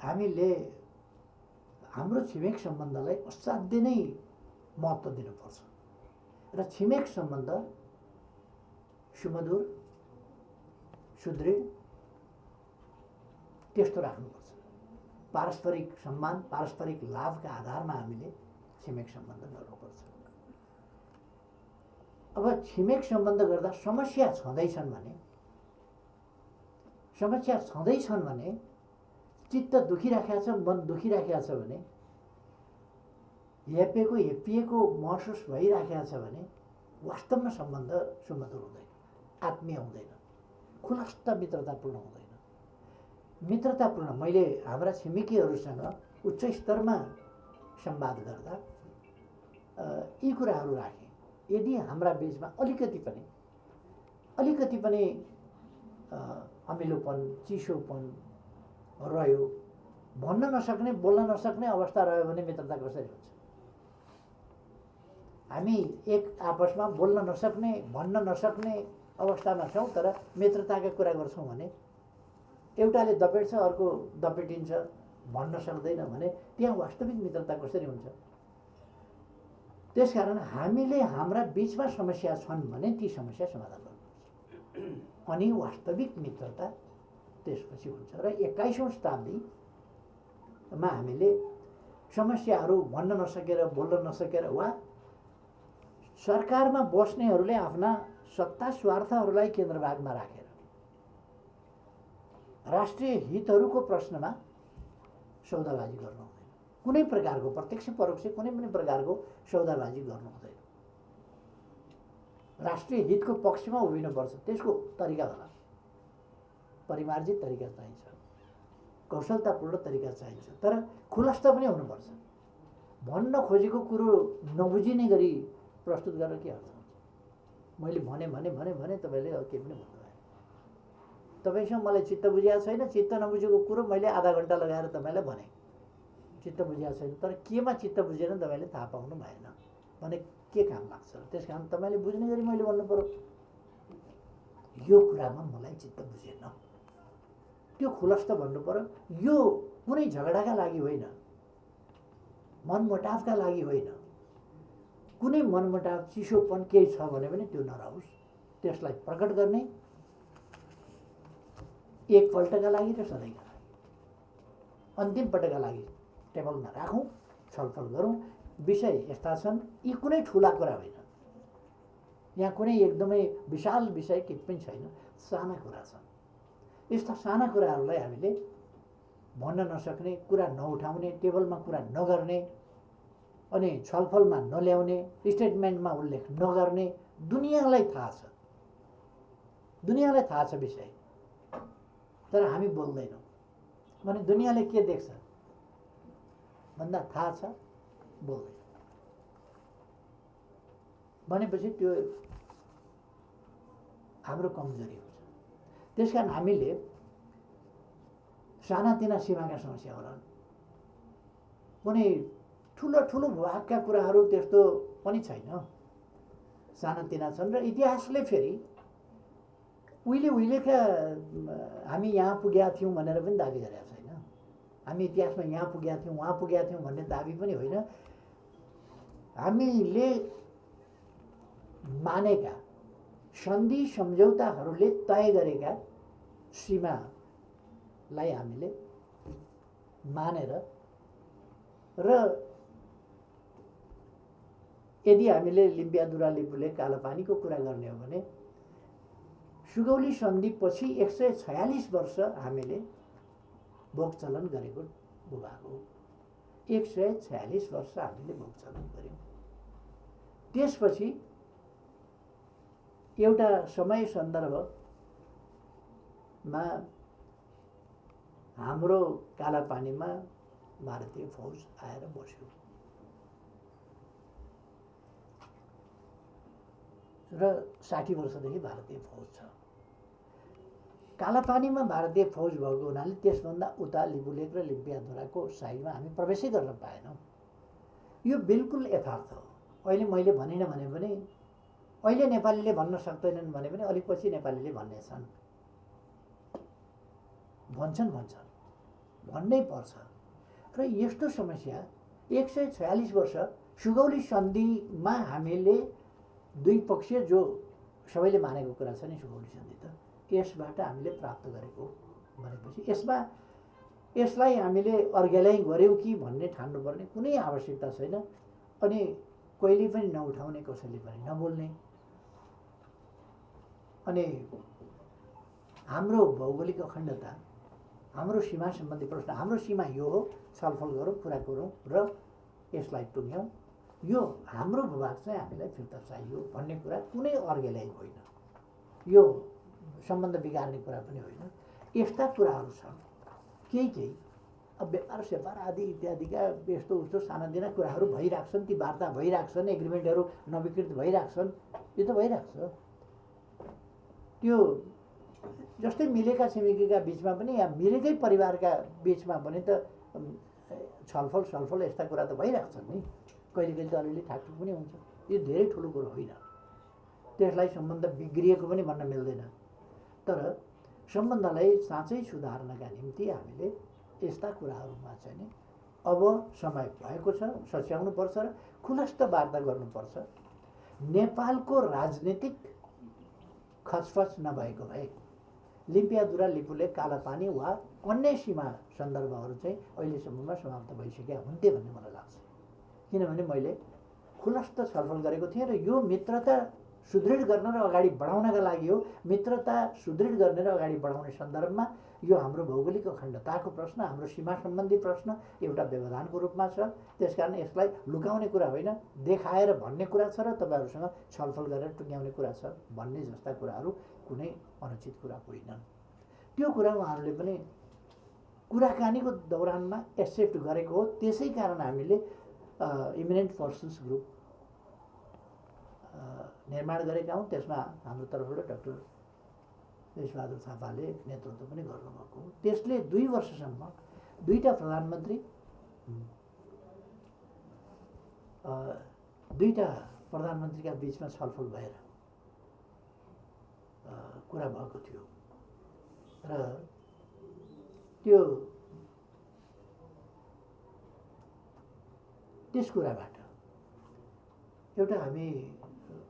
हामीले हाम्रो छिमेक सम्बन्धलाई असाध्यै नै महत्त्व दिनुपर्छ र छिमेक सम्बन्ध सुमधुर, सुदृढ त्यस्तो राख्नुपर्छ। पारस्परिक सम्मान, पारस्परिक लाभका आधारमा हामीले छिमेक सम्बन्ध गर्नुपर्छ। अब छिमेक सम्बन्ध गर्दा समस्या छँदैछन् भने चित्त दुखिराखेको छ, मन दुखिराखेको छ भने, हेपिएको महसुस भइराखेको छ भने वास्तवमा सम्बन्ध सुमधुर हुँदैन, आत्मीय हुँदैन, खुलस्त मित्रतापूर्ण हुँदैन। मित्रतापूर्ण मैले हाम्रा छिमेकीहरूसँग उच्च स्तरमा संवाद गर्दा यी कुराहरू राखेँ। यदि हाम्रा बीचमा अलिकति पनि अमिलोपन चिसोपन रह्यो, भन्न नसक्ने बोल्न नसक्ने अवस्था रह्यो भने मित्रता कसरी हुन्छ? हामी एक आपसमा बोल्न नसक्ने भन्न नसक्ने अवस्थामा छौँ, तर मित्रताका कुरा गर्छौँ भने एउटाले दपेट्छ अर्को दपेटिन्छ, भन्न सक्दैन भने त्यहाँ वास्तविक मित्रता कसरी हुन्छ? त्यसकारण हामीले हाम्रा बीचमा समस्या छन् भने ती समस्या समाधान गर्नुपर्छ अनि वास्तविक मित्रता त्यसपछि हुन्छ। र 21औं शताब्दीमा हामीले समस्याहरू भन्न नसकेर बोल्न नसकेर वा सरकारमा बस्नेहरूले आफ्ना सत्ता स्वार्थहरूलाई केन्द्रभागमा राखेर राष्ट्रिय हितहरूको प्रश्नमा सौदाबाजी गर्नु हुँदैन। कुनै प्रकारको प्रत्यक्ष परोक्ष कुनै पनि प्रकारको सौदाबाजी गर्नु हुँदैन। राष्ट्रिय हितको पक्षमा उभिनुपर्छ। त्यसको तरिका होला, परिमार्जित तरिका चाहिन्छ, कौशलतापूर्ण तरिका चाहिन्छ, तर खुलस्त पनि हुनुपर्छ। भन्न खोजेको कुरो नबुझिने गरी प्रस्तुत गरेर के अर्थ हुन्छ? मैले भने तपाईँले केही पनि भन्नु भएन। तपाईँसँग मलाई चित्त बुझिएको छैन, चित्त नबुझेको कुरो मैले आधा घन्टा लगाएर तपाईँलाई भने चित्त बुझिएको छैन, तर केमा चित्त बुझेन तपाईँले थाहा पाउनु भएन भने के काम लाग्छ? त्यस कारण तपाईँले बुझ्ने गरी मैले भन्नु पर्यो, यो कुरामा मलाई चित्त बुझेन, त्यो खुलस्त भन्नु पर्यो। यो कुनै झगडाका लागि होइन, मनमुटावका लागि होइन। कुनै मनमुटाव चिसोपन केही छ भने पनि त्यो नरहोस्, त्यसलाई प्रकट गर्ने एकपल्टका लागि र सधैँका लागि, अन्तिम पटकका लागि टेबलमा राखौँ, छलफल गरौँ। विषय यस्ता छन्, यी कुनै ठुला कुरा होइन, यहाँ कुनै एकदमै विशाल विषय केही पनि छैन, साना कुरा छन्। यस्ता साना कुराहरूलाई हामीले भन्न नसक्ने, कुरा नउठाउने, टेबलमा कुरा नगर्ने अनि छलफलमा नल्याउने, स्टेटमेन्टमा उल्लेख नगर्ने दुनियाँलाई थाहा छ, दुनियाँलाई थाहा छ विषय, तर हामी बोल्दैनौँ भने दुनियाँले के देख्छ भन्दा थाहा छ बोल्दैन भनेपछि त्यो हाम्रो कमजोरी हुन्छ। त्यसकारण हामीले सानातिना सीमाका समस्या होलान्, कुनै ठुलो ठुलो भूभागका कुराहरू त्यस्तो पनि छैन, सानातिना छन्। र इतिहासले फेरि उहिलेका हामी यहाँ पुगेका थियौँ भनेर पनि दाबी गरेका छैन। हामी इतिहासमा यहाँ पुगेका थियौँ वहाँ पुगेका थियौँ भन्ने दाबी पनि होइन। हामीले मानेका सन्धि सम्झौताहरूले तय गरेका सीमालाई हामीले मानेर र यदि हामीले लिम्पियादुरा लिपुले कालापानीको कुरा गर्ने हो भने सुगौली सन्धिपछि 146 वर्ष हामीले भोग चलन गरेको भूभाग हो। 146 वर्ष हामीले भोग चलन गऱ्यौँ। त्यसपछि एउटा समय सन्दर्भमा हाम्रो कालापानीमा भारतीय फौज आएर बस्यो र 60 वर्षदेखि भारतीय फौज छ। कालापानीमा भारतीय फौज भएको हुनाले त्यसभन्दा उता लिपुलेक र लिम्पियाधुराको साइडमा हामी प्रवेशै गर्न पाएनौँ। यो बिल्कुल यथार्थ हो। अहिले मैले भनिनँ भने पनि अहिले नेपालीले भन्न सक्दैनन् भने पनि अलिक पछि नेपालीले भन्नेछन्, भन्छन् भन्नै पर्छ। र यस्तो समस्या 146 वर्ष सुगौली सन्धिमा हामीले दुई पक्ष जो सबैले मानेको कुरा छ नि सुगौली सन्धि त, यसबाट हामीले प्राप्त गरेको भनेपछि यसलाई हामीले अर्ग्यालाइ गऱ्यौँ कि भन्ने ठान्नुपर्ने कुनै आवश्यकता छैन। अनि कहिले पनि नउठाउने, कसैले पनि नबोल्ने। अनि हाम्रो भौगोलिक अखण्डता, हाम्रो सीमा सम्बन्धी प्रश्न, हाम्रो सीमा यो हो, छलफल गरौँ, कुरा गरौँ र यसलाई टुङ्ग्यौँ। यो हाम्रो भूभाग चाहिँ हामीलाई फिर्ता चाहियो भन्ने कुरा कुनै अर्ग्यालाइ होइन, यो सम्बन्ध बिगार्ने कुरा पनि होइन। यस्ता कुराहरू छन् केही अब व्यापार स्यापार आदि इत्यादिका यस्तो उस्तो सानातिना कुराहरू भइरहेछन्, ती वार्ता भइरहेछन्, एग्रिमेन्टहरू नवीकृत भइरहेछन्, यो त भइरहेछ। त्यो जस्तै मिलेका छिमेकीका बिचमा पनि या मिलेकै परिवारका बिचमा पनि त छलफल यस्ता कुरा त भइरहेछन् नि। कहिले कहिले त अलिअलि ठाकठुक पनि हुन्छ। यो धेरै ठुलो कुरो होइन, त्यसलाई सम्बन्ध बिग्रिएको पनि भन्न मिल्दैन। तर सम्बन्धलाई साँच्चै सुधार्नका निम्ति हामीले यस्ता कुराहरूमा चाहिँ नि अब समय भएको छ, सच्याउनुपर्छ र खुलस्त वार्ता गर्नुपर्छ। नेपालको राजनीतिक खचफच नभएको भए लिम्पियादुरा लिपुलेक कालापानी वा अन्य सीमा सन्दर्भहरू चाहिँ अहिलेसम्ममा समाप्त भइसकेका हुन्थे भन्ने मलाई लाग्छ। किनभने मैले खुलस्त छलफल गरेको थिएँ र यो मित्रता सुदृढ गर्न र अगाडि बढाउनका लागि हो। मित्रता सुदृढ गर्ने र अगाडि बढाउने सन्दर्भमा यो हाम्रो भौगोलिक अखण्डताको प्रश्न, हाम्रो सीमा सम्बन्धी प्रश्न एउटा व्यवधानको रूपमा छ। त्यसकारण यसलाई लुकाउने कुरा होइन, देखाएर भन्ने कुरा छ र तपाईँहरूसँग छलफल गरेर टुङ्ग्याउने कुरा छ भन्ने जस्ता कुराहरू कुनै अनुचित कुरा होइनन्। त्यो कुरा उहाँहरूले पनि कुराकानीको दौरानमा एक्सेप्ट गरेको हो। त्यसै कारण हामीले इमिनेन्ट पर्सन्स ग्रुप निर्माण गरेका हौँ। त्यसमा हाम्रो तर्फबाट डाक्टर देशबहादुर थापाले नेतृत्व पनि गर्नुभएको हो। त्यसले 2 वर्षसम्म दुईटा प्रधानमन्त्रीका बिचमा छलफल भएर कुरा भएको थियो र त्यस कुराबाट एउटा हामी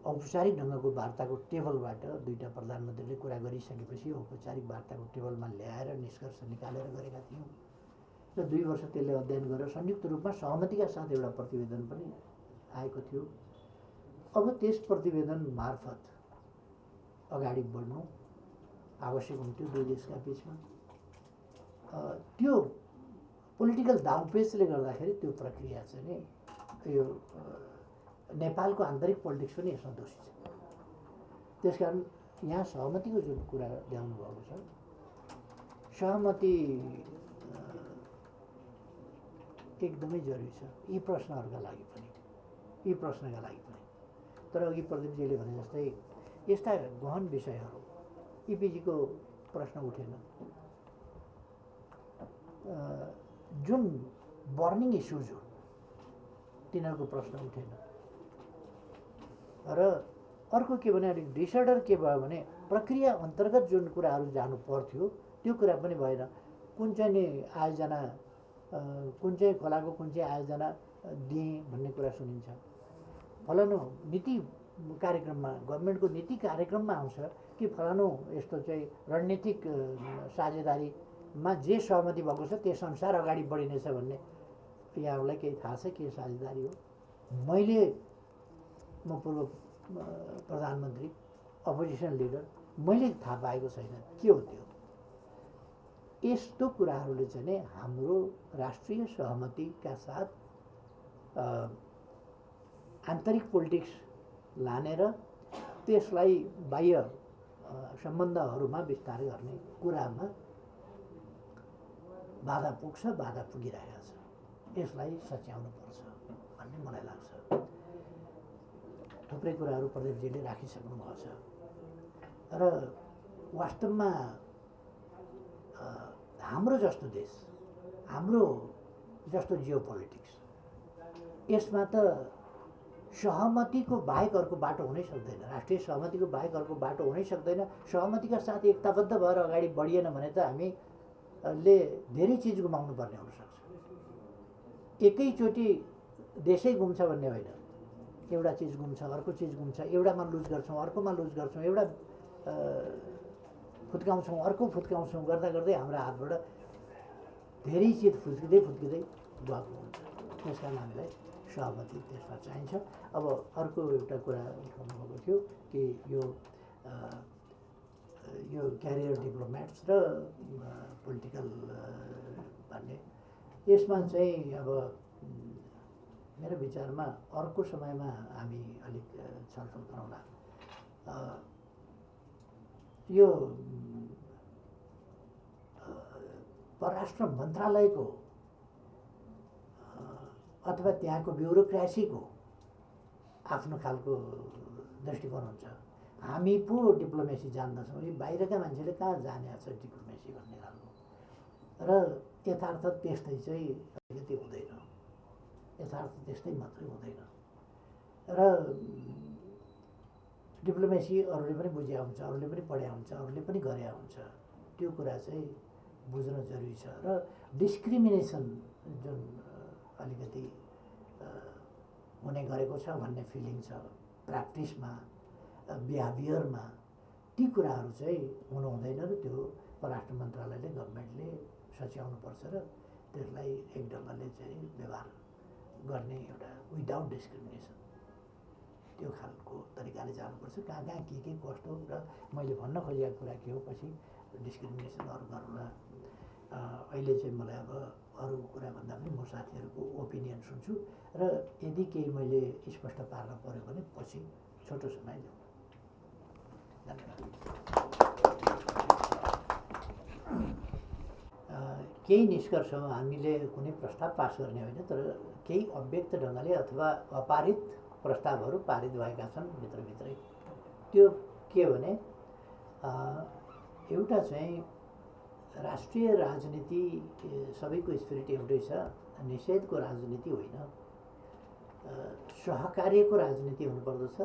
औपचारिक ढङ्गको वार्ताको टेबलबाट दुईटा प्रधानमन्त्रीले कुरा गरिसकेपछि औपचारिक वार्ताको टेबलमा ल्याएर निष्कर्ष निकालेर गरेका थियौँ र 2 वर्ष त्यसले अध्ययन गरेर संयुक्त रूपमा सहमतिका साथ एउटा प्रतिवेदन पनि आएको थियो। अब त्यस प्रतिवेदन मार्फत अगाडि बढ्नु आवश्यक हुन्थ्यो दुई देशका बिचमा। त्यो पोलिटिकल दाउपेचले गर्दाखेरि त्यो प्रक्रिया चाहिँ नि यो नेपालको आन्तरिक पोलिटिक्स पनि यसमा दोषी छ। त्यसकारण यहाँ सहमतिको जुन कुरा ल्याउनु भएको छ, सहमति एकदमै जरुरी छ यी प्रश्नका लागि पनि। तर अघि प्रदीपजीले भने जस्तै यस्ता गहन विषयहरू इपिजीको प्रश्न उठेन, जुन बर्निङ इस्युज हो तिनीहरूको प्रश्न उठेन। र अर्को के भने अलिक डिसअर्डर के भयो भने प्रक्रिया अन्तर्गत जुन कुराहरू जानु पर्थ्यो त्यो कुरा पनि भएन। कुन चाहिँ नि आयोजना, कुन चाहिँ खोलाको कुन चाहिँ आयोजना दिए भन्ने कुरा सुनिन्छ। फलानु नीति कार्यक्रममा, गभर्मेन्टको नीति कार्यक्रममा आउँछ कि फलानु यस्तो चाहिँ रणनीतिक साझेदारीमा जे सहमति भएको छ त्यसअनुसार अगाडि बढिनेछ भन्ने यहाँहरूलाई केही थाहा छ के साझेदारी हो? म पूर्व प्रधानमन्त्री, अपोजिसन लिडर, मैले थाहा पाएको छैन के हो त्यो। यस्तो कुराहरूले चाहिँ नि हाम्रो राष्ट्रिय सहमतिका साथ आन्तरिक पोलिटिक्स लानेर त्यसलाई बाह्य सम्बन्धहरूमा विस्तार गर्ने कुरामा बाधा पुग्छ, बाधा पुगिरहेको छ। यसलाई सच्याउनु पर्छ भन्ने मलाई लाग्छ। थुप्रै कुराहरू प्रदीपजीले राखिसक्नु भएको छ र वास्तवमा हाम्रो जस्तो देश, हाम्रो जस्तो जियो पोलिटिक्स, यसमा त सहमतिको बाहेक अर्को बाटो हुनै सक्दैन। राष्ट्रिय सहमतिको बाहेक अर्को बाटो हुनै सक्दैन। सहमतिका साथ एकताबद्ध भएर अगाडि बढिएन भने त हामीले धेरै चिज गुमाउनु पर्ने हुनसक्छ। एकैचोटि देशै गुम्छ भन्ने होइन, एउटा चिज गुम्छ, अर्को चिज गुम्छ, एउटामा लुज गर्छौँ, अर्कोमा लुज गर्छौँ, एउटा फुत्काउँछौँ, अर्को फुत्काउँछौँ, गर्दा गर्दै हाम्रो हातबाट धेरै चिज फुत्किँदै गएको हुन्छ। त्यस कारण हामीलाई सहमति त्यसमा चाहिन्छ। अब अर्को एउटा कुरा उठाउनु भएको थियो कि यो क्यारियर डिप्लोमेट्स र पोलिटिकल भन्ने, यसमा चाहिँ अब मेरो विचारमा अर्को समयमा हामी अलिक छलफल गरौँला। यो परराष्ट्र मन्त्रालयको अथवा त्यहाँको ब्युरोक्रेसीको आफ्नो खालको दृष्टिकोण हुन्छ। हामी पो डिप्लोमेसी जान्दछौँ, यो बाहिरका मान्छेले कहाँ जाने छ डिप्लोमेसी भन्ने खालको। र यथार्थ त्यस्तै चाहिँ अलिकति हुँदैन, यथार्थ त्यस्तै मात्रै हुँदैन। र डिप्लोमेसी अरूले पनि बुझ्या हुन्छ, अरूले पनि पढ्या हुन्छ, अरूले पनि गरे हुन्छ, त्यो कुरा चाहिँ बुझ्न जरुरी छ। र डिस्क्रिमिनेसन जुन अलिकति हुने गरेको छ भन्ने फिलिङ छ प्र्याक्टिसमा, बिहेभियरमा, ती कुराहरू चाहिँ हुनु हुँदैन। र त्यो परराष्ट्र मन्त्रालयले, गभर्मेन्टले सच्याउनुपर्छ र त्यसलाई एक ढङ्गले चाहिँ व्यवहार गर्ने एउटा विदाउट डिस्क्रिमिनेसन त्यो खालको तरिकाले जानुपर्छ। कहाँ कहाँ के कस्तो, र मैले भन्न खोजेको कुरा के हो, पछि डिस्क्रिमिनेसन अरू गरौँला। अहिले चाहिँ मलाई अब अरू कुरा भन्दा पनि म साथीहरूको ओपिनियन सुन्छु, र यदि केही मैले स्पष्ट पार्न पऱ्यो भने पछि छोटो समय दिउँ। धन्यवाद। केही निष्कर्षमा हामीले कुनै प्रस्ताव पास गर्ने होइन, तर केही अव्यक्त ढङ्गले अथवा अपारित प्रस्तावहरू पारित भएका छन् भित्रभित्रै। त्यो के भने एउटा चाहिँ राष्ट्रिय राजनीति सबैको स्पिरिट एउटै छ, निषेधको राजनीति होइन, सहकार्यको राजनीति हुनुपर्दछ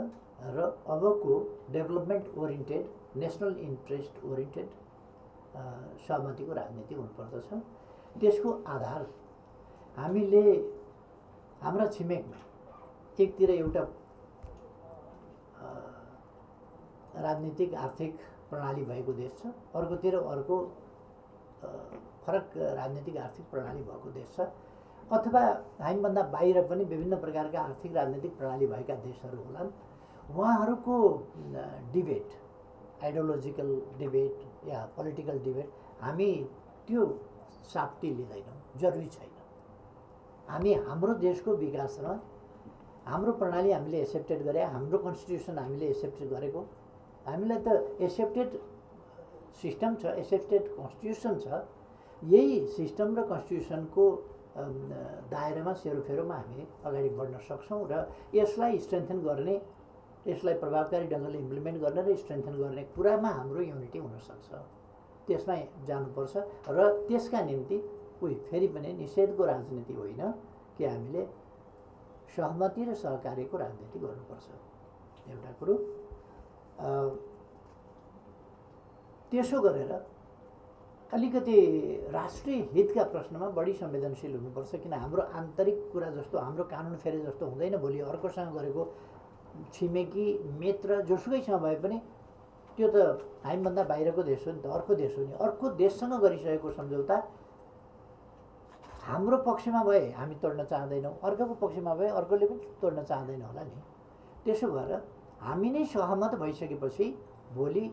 र अबको development oriented, national interest oriented सहमतिको राजनीति हुनुपर्दछ। त्यसको आधार हामीले हाम्रा छिमेकमा एकतिर एउटा राजनीतिक आर्थिक प्रणाली भएको देश छ, अर्कोतिर अर्को फरक राजनीतिक आर्थिक प्रणाली भएको देश छ, अथवा हामीभन्दा बाहिर पनि विभिन्न प्रकारका आर्थिक राजनीतिक प्रणाली भएका देशहरू होलान्। उहाँहरूको डिबेट, आइडियोलोजिकल डिबेट या पोलिटिकल डिबेट हामी त्यो साप्ती लिँदैनौँ, जरुरी छैन। हामी हाम्रो देशको विकासमा हाम्रो प्रणाली हामीले एक्सेप्टेड गरे, हाम्रो कन्स्टिट्युसन हामीले एक्सेप्ट गरेको, हामीलाई त एक्सेप्टेड सिस्टम छ, एक्सेप्टेड कन्स्टिट्युसन छ। यही सिस्टम र कन्स्टिट्युसनको दायरामा, सेरोफेरोमा हामी अगाडि बढ्न सक्छौँ र यसलाई स्ट्रेन्थन गर्ने, यसलाई प्रभावकारी ढङ्गले इम्प्लिमेन्ट गर्ने र स्ट्रेन्थन गर्ने कुरामा हाम्रो युनिटी हुनसक्छ। त्यसमा जानुपर्छ र त्यसका निम्ति फेरि पनि निषेधको राजनीति होइन कि हामीले सहमति र सहकार्यको राजनीति गर्नुपर्छ, एउटा कुरो। त्यसो गरेर अलिकति राष्ट्रिय हितका प्रश्नमा बढी संवेदनशील हुनुपर्छ, किन हाम्रो आन्तरिक कुरा जस्तो, हाम्रो कानुन फेरे जस्तो हुँदैन। भोलि अर्कोसँग गरेको छिमेकी मित्र जोसुकैसँग भए पनि त्यो त हामीभन्दा बाहिरको देश हो नि त, अर्को देश हो नि। अर्को देशसँग गरिसकेको सम्झौता हाम्रो पक्षमा भए हामी तोड्न चाहँदैनौँ, अर्कोको पक्षमा भए अर्कोले पनि तोड्न चाहँदैन होला नि। त्यसो भएर हामी नै सहमत भइसकेपछि भोलि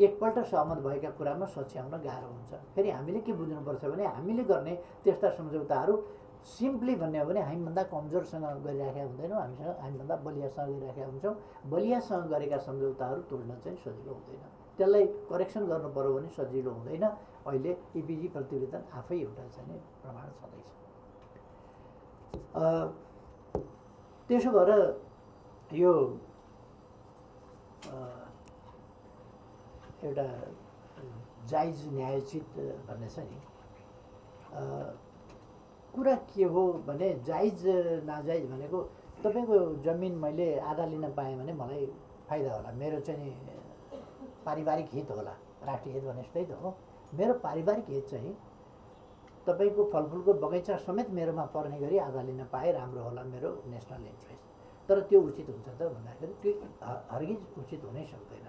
एकपल्ट सहमत भएका कुरामा सच्याउन गाह्रो हुन्छ। फेरि हामीले के बुझ्नुपर्छ भने हामीले गर्ने त्यस्ता सम्झौताहरू सिम्पली भन्ने हो भने हामीभन्दा कमजोरसँग गरिराखेका हुँदैनौँ, हामीभन्दा बलियासँग गरिराखेका हुन्छौँ। बलियासँग गरेका सम्झौताहरू तोड्न चाहिँ सजिलो हुँदैन, त्यसलाई करेक्सन गर्नु पर्यो भने सजिलो हुँदैन। अहिले इपिजी प्रतिवेदन आफै एउटा चाहिँ प्रमाण छँदैछ। त्यसो भएर यो एउटा जायज न्यायोचित भन्ने छ नि, कुरा के हो भने जायज नाजायज भनेको तपाईँको जमिन मैले आधा लिन पाएँ भने मलाई फाइदा होला, मेरो चाहिँ पारिवारिक हित होला। राष्ट्रिय हित भने जस्तै त हो। मेरो पारिवारिक हित चाहिँ तपाईँको फलफुलको बगैँचा समेत मेरोमा पर्ने गरी आधा लिन पाए राम्रो होला, मेरो नेसनल इन्ट्रेस्ट। तर त्यो उचित हुन्छ त भन्दाखेरि त्यो हरगिज उचित हुनै सक्दैन।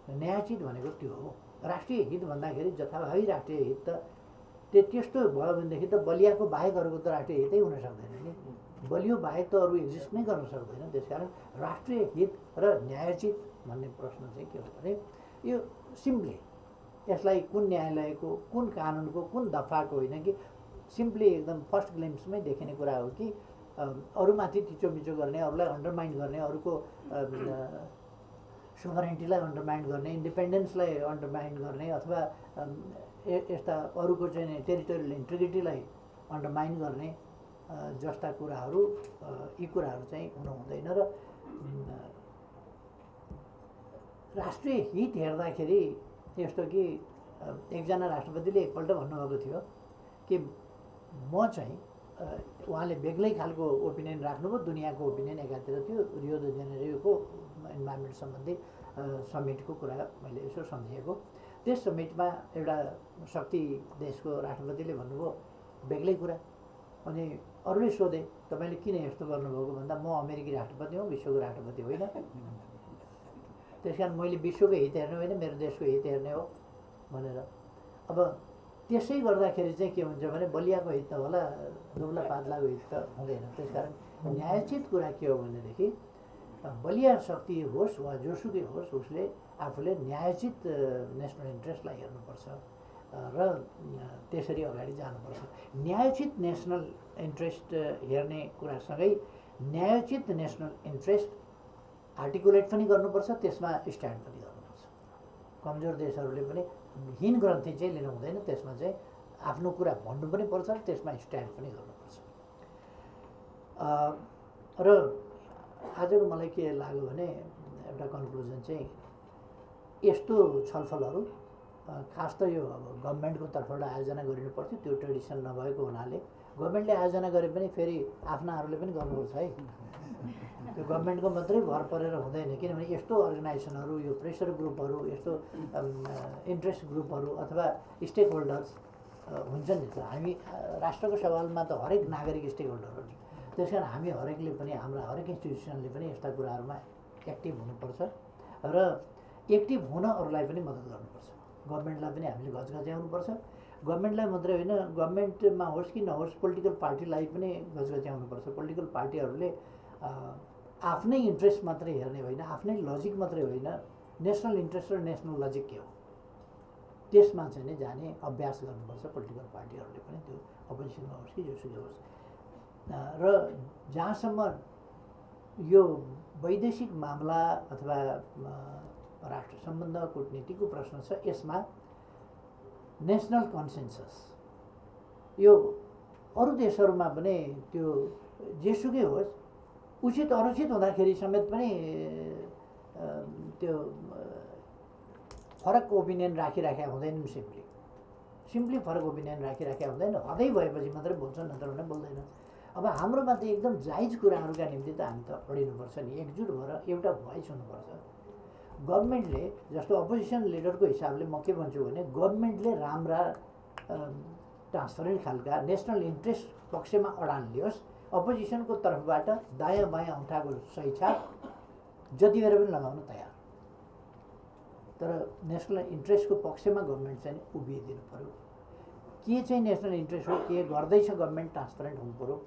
न्यायोचित भनेको त्यो हो। राष्ट्रिय हित भन्दाखेरि जथाभावी राष्ट्रिय हित त त्यस्तो भयो भनेदेखि त बलियाको बाहेक अरूको त राष्ट्रिय हितै हुन सक्दैन नि। बलियो बाहेक त अरू एक्जिस्ट नै गर्न सक्दैन। त्यसकारण राष्ट्रिय हित र न्यायोचित भन्ने प्रश्न चाहिँ के हो भने यो सिम्पली यसलाई कुन न्यायालयको, कुन कानुनको, कुन दफाको होइन कि सिम्पली एकदम फर्स्ट ग्लिम्समै देखिने कुरा हो कि अरूमाथि थिचोमिचो गर्ने, अरूलाई अन्डरमाइन गर्ने, अरूको सोभरेन्टीलाई अन्डरमाइन गर्ने, इन्डिपेन्डेन्सलाई अन्डरमाइन गर्ने अथवा यस्ता अरूको चाहिँ टेरिटोरियल इन्टिग्रिटीलाई अन्डरमाइन गर्ने जस्ता कुराहरू, यी कुराहरू चाहिँ हुनु हुँदैन। र राष्ट्रिय हित हेर्दाखेरि यस्तो कि एकजना राष्ट्रपतिले एकपल्ट भन्नुभएको थियो कि म चाहिँ उहाँले बेग्लै खालको ओपिनियन राख्नुभयो, दुनियाँको ओपिनियन एकातिर थियो। रियो द जेनेरियोको इन्भाइरोमेन्ट सम्बन्धी समिटको कुरा मैले यसो सम्झिएको। त्यस समिटमा एउटा शक्ति देशको राष्ट्रपतिले भन्नुभयो बेग्लै कुरा। अनि अरूले सोधे तपाईँले किन यस्तो गर्नुभएको भन्दा म अमेरिकी राष्ट्रपति हुँ, विश्वको राष्ट्रपति होइन। त्यस कारण मैले विश्वको हित हेर्ने होइन, मेरो देशको हित हेर्ने हो भनेर। अब त्यसै गर्दाखेरि चाहिँ के हुन्छ भने बलियाको हित त होला, दुब्ला पातलाको हित त हुँदैन। त्यस कारण न्यायोचित कुरा के हो भनेदेखि बलिया शक्ति होस् वा जोसुकै होस्, उसले आफूले न्यायोचित नेसनल इन्ट्रेस्टलाई हेर्नुपर्छ र त्यसरी अगाडि जानुपर्छ। न्यायोचित नेसनल इन्ट्रेस्ट हेर्ने कुरासँगै न्यायोचित नेसनल इन्ट्रेस्ट आर्टिकुलेट पनि गर्नुपर्छ, त्यसमा स्ट्यान्ड पनि गर्नुपर्छ। कमजोर देशहरूले पनि हीन ग्रन्थि चाहिँ लिनु हुँदैन, त्यसमा चाहिँ आफ्नो कुरा भन्नु पनि पर्छ, त्यसमा स्ट्यान्ड पनि गर्नुपर्छ। र आजको मलाई के लाग्यो भने एउटा कन्क्लुजन चाहिँ यस्तो छलफलहरू खास त यो अब गभर्मेन्टको तर्फबाट आयोजना गरिनु पर्थ्यो, त्यो ट्रेडिसन नभएको हुनाले गभर्मेन्टले आयोजना गरे पनि फेरि आफ्नाहरूले पनि गर्नुपर्छ है। त्यो गभर्मेन्टको मात्रै भर परेर हुँदैन, किनभने यस्तो अर्गनाइजेसनहरू, यो प्रेसर ग्रुपहरू, यस्तो इन्ट्रेस्ट ग्रुपहरू अथवा स्टेक होल्डर्स हुन्छन् नि। हामी राष्ट्रको सवालमा त हरेक नागरिक स्टेक होल्डर हो नि। त्यस कारण हामी हरेकले पनि, हाम्रा हरेक इन्स्टिट्युसनले पनि यस्ता कुराहरूमा एक्टिभ हुनुपर्छ र एक्टिभ हुन अरूलाई पनि मद्दत गर्नुपर्छ। गभर्मेन्टलाई पनि हामीले घचघच्याउनुपर्छ। गभर्मेन्टलाई मात्रै होइन, गभर्मेन्टमा होस् कि नहोस्, पोलिटिकल पार्टीलाई पनि घचघच्याउनुपर्छ। पोलिटिकल पार्टीहरूले आफ्नै इन्ट्रेस्ट मात्रै हेर्ने होइन, आफ्नै लजिक मात्रै होइन, नेसनल इन्ट्रेस्ट र नेसनल लजिक के हो त्यसमा चाहिँ नै जाने अभ्यास गर्नुपर्छ पोलिटिकल पार्टीहरूले पनि, त्यो अपोजिसनमा होस् कि जोसुकै होस्। र जहाँसम्म यो वैदेशिक मामला अथवा राष्ट्र सम्बन्ध कूटनीतिको प्रश्न छ, यसमा नेसनल कन्सेन्सस यो अरू देशहरूमा पनि त्यो जेसुकै होस्, उचित अनुचित हुँदाखेरि समेत पनि त्यो फरक ओपिनियन राखिराखेका हुँदैनन्। सिम्पली फरक ओपिनियन राखिराखेका हुँदैन, हदै भएपछि मात्रै बोल्छन्, नत्र भने बोल्दैन। अब हाम्रोमा त एकदम जायज कुराहरूका निम्ति त हामी त अडिनुपर्छ नि, एकजुट भएर एउटा भोइस हुनुपर्छ। गभर्मेन्टले जस्तो अपोजिसन लिडरको हिसाबले म के भन्छु भने गभर्मेन्टले राम्रा ट्रान्सपरेन्ट खालका नेसनल इन्ट्रेस्ट पक्षमा अडान लियोस्। अपोजिसनको तर्फबाट दायाँ बायाँ औँठाको सही छाप जति बेर पनि लगाउन तयार, तर नेसनल इन्ट्रेस्टको पक्षमा गभर्मेन्ट चाहिँ उभिदिनु पऱ्यो। के चाहिँ नेसनल इन्ट्रेस्ट हो, के गर्दैछ गभर्मेन्ट, ट्रान्सपरेन्ट हुनु पऱ्यो।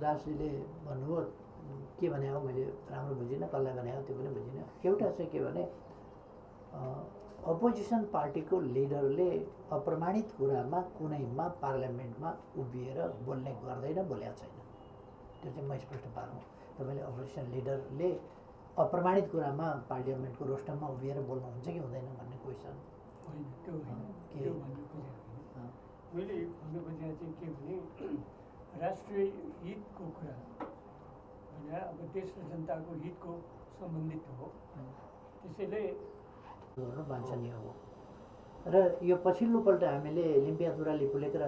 दासजीले भन्नुभयो के भने हो, मैले राम्रो बुझिनँ, कसलाई भने हो त्यो पनि बुझिनँ। एउटा चाहिँ के भने अपोजिसन पार्टीको लिडरले अप्रमाणित कुरामा कुनैमा पार्लियामेन्टमा उभिएर बोल्ने गर्दैन, बोलेको छैन। त्यो चाहिँ म स्पष्ट पारौँ। तपाईँले अपोजिसन लिडरले अप्रमाणित कुरामा पार्लियामेन्टको रोस्टममा उभिएर बोल्नुहुन्छ कि हुँदैन भन्ने क्वेसन होइन, त्यो होइन। के भन्नु खोजेको मैले भन्नु खोजेको चाहिँ के भने राष्ट्रिय हितको कुरा होइन, अब देश र जनताको हितको सम्बन्धित हो, त्यसैले वाञ्छनीय हो। र यो पछिल्लोपल्ट हामीले लिम्पियातुरा लिपुलेक र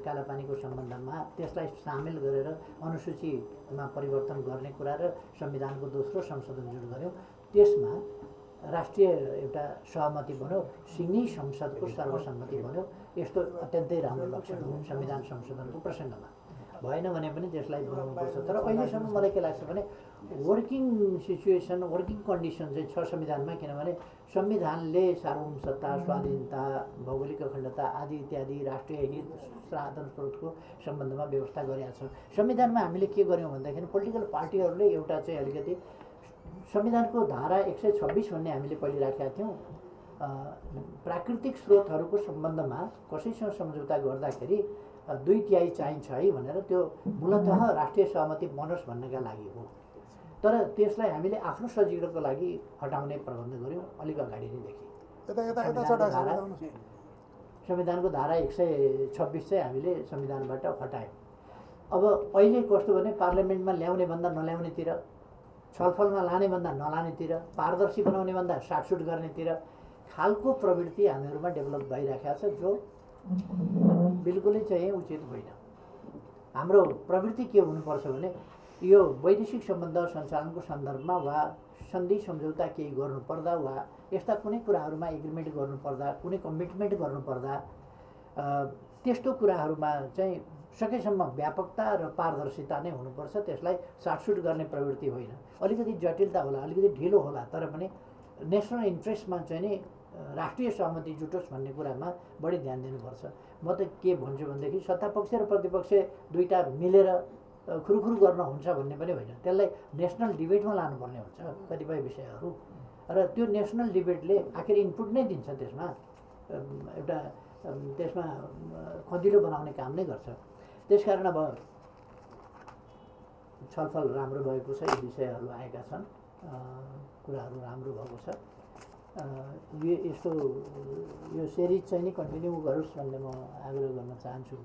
कालापानीको सम्बन्धमा त्यसलाई सामेल गरेर अनुसूचीमा परिवर्तन गर्ने कुरा र संविधानको दोस्रो संशोधन जुट गऱ्यौँ। त्यसमा राष्ट्रिय एउटा सहमति बन्यो, सिङ्गै संसदको सर्वसम्मति बन्यो। यस्तो अत्यन्तै राम्रो लक्षण हो संविधान संशोधनको प्रसङ्गमा। भएन भने पनि त्यसलाई बनाउनुपर्छ। तर अहिलेसम्म मलाई के लाग्छ भने वर्किङ सिचुएसन, वर्किङ कन्डिसन चाहिँ छ संविधानमा, किनभने संविधानले सार्वभौम सत्ता, स्वाधीनता, भौगोलिक अखण्डता आदि इत्यादि राष्ट्रिय हित, साधन स्रोतको सम्बन्धमा व्यवस्था गरेका छ। संविधानमा हामीले के गर्यौँ भन्दाखेरि पोलिटिकल पार्टीहरूले एउटा चाहिँ अलिकति संविधानको धारा 126 भन्ने हामीले पहिले राखेका थियौँ, प्राकृतिक स्रोतहरूको सम्बन्धमा कसैसँग सम्झौता गर्दाखेरि 2/3 चाहिन्छ है भनेर, त्यो मूलतः राष्ट्रिय सहमति बनोस् भन्नका लागि हो। तर त्यसलाई हामीले आफ्नो सजिलोको लागि हटाउने प्रबन्ध गऱ्यौँ अलिक अगाडि नैदेखि। संविधानको धारा 126 चाहिँ हामीले संविधानबाट हटायौँ। अब अहिले कस्तो भने पार्लियामेन्टमा ल्याउने भन्दा नल्याउनेतिर, छलफलमा लाने भन्दा नलानेतिर, पारदर्शी बनाउने भन्दा साटसुट गर्नेतिर खालको प्रवृत्ति हामीहरूमा डेभलप भइरहेको छ, जो बिल्कुलै चाहिँ उचित होइन। हाम्रो प्रवृत्ति के हुनुपर्छ भने यो वैदेशिक सम्बन्ध सञ्चालनको सन्दर्भमा वा सन्धि सम्झौता केही गर्नुपर्दा वा यस्ता कुनै कुराहरूमा एग्रिमेन्ट गर्नुपर्दा, कुनै कमिटमेन्ट गर्नुपर्दा त्यस्तो कुराहरूमा चाहिँ सकेसम्म व्यापकता र पारदर्शिता नै हुनुपर्छ। त्यसलाई साटसुट गर्ने प्रवृत्ति होइन। अलिकति जटिलता होला, अलिकति ढिलो होला, तर पनि नेसनल इन्ट्रेस्टमा चाहिँ नि राष्ट्रिय सहमति जुटोस् भन्ने कुरामा बढी ध्यान दिनुपर्छ। म त के भन्छु भनेदेखि सत्तापक्ष र प्रतिपक्ष दुईटा मिलेर खुरुखुरु गर्न हुन्छ भन्ने पनि होइन। त्यसलाई नेसनल डिबेटमा लानुपर्ने हुन्छ कतिपय विषयहरू, र त्यो नेसनल डिबेटले आखिर इनपुट नै दिन्छ, त्यसमा एउटा त्यसमा खँदिलो बनाउने काम नै गर्छ। त्यसकारण अब छलफल राम्रो भएको छ, यी विषयहरू आएका छन्, कुराहरू राम्रो भएको छ। यस्तो यो सिरिज चाहिँ नि कन्टिन्यू गरोस् भन्ने म आग्रह गर्न चाहन्छु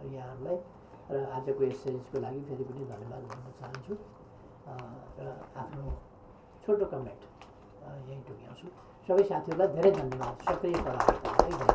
यहाँहरूलाई, र आजको यस सिरिजको लागि फेरि पनि धन्यवाद भन्न चाहन्छु र आफ्नो छोटो कमेन्ट यहीँ टुङ्ग्याउँछु। सबै साथीहरूलाई धेरै धन्यवाद, सक्रिय सहभागितालाई।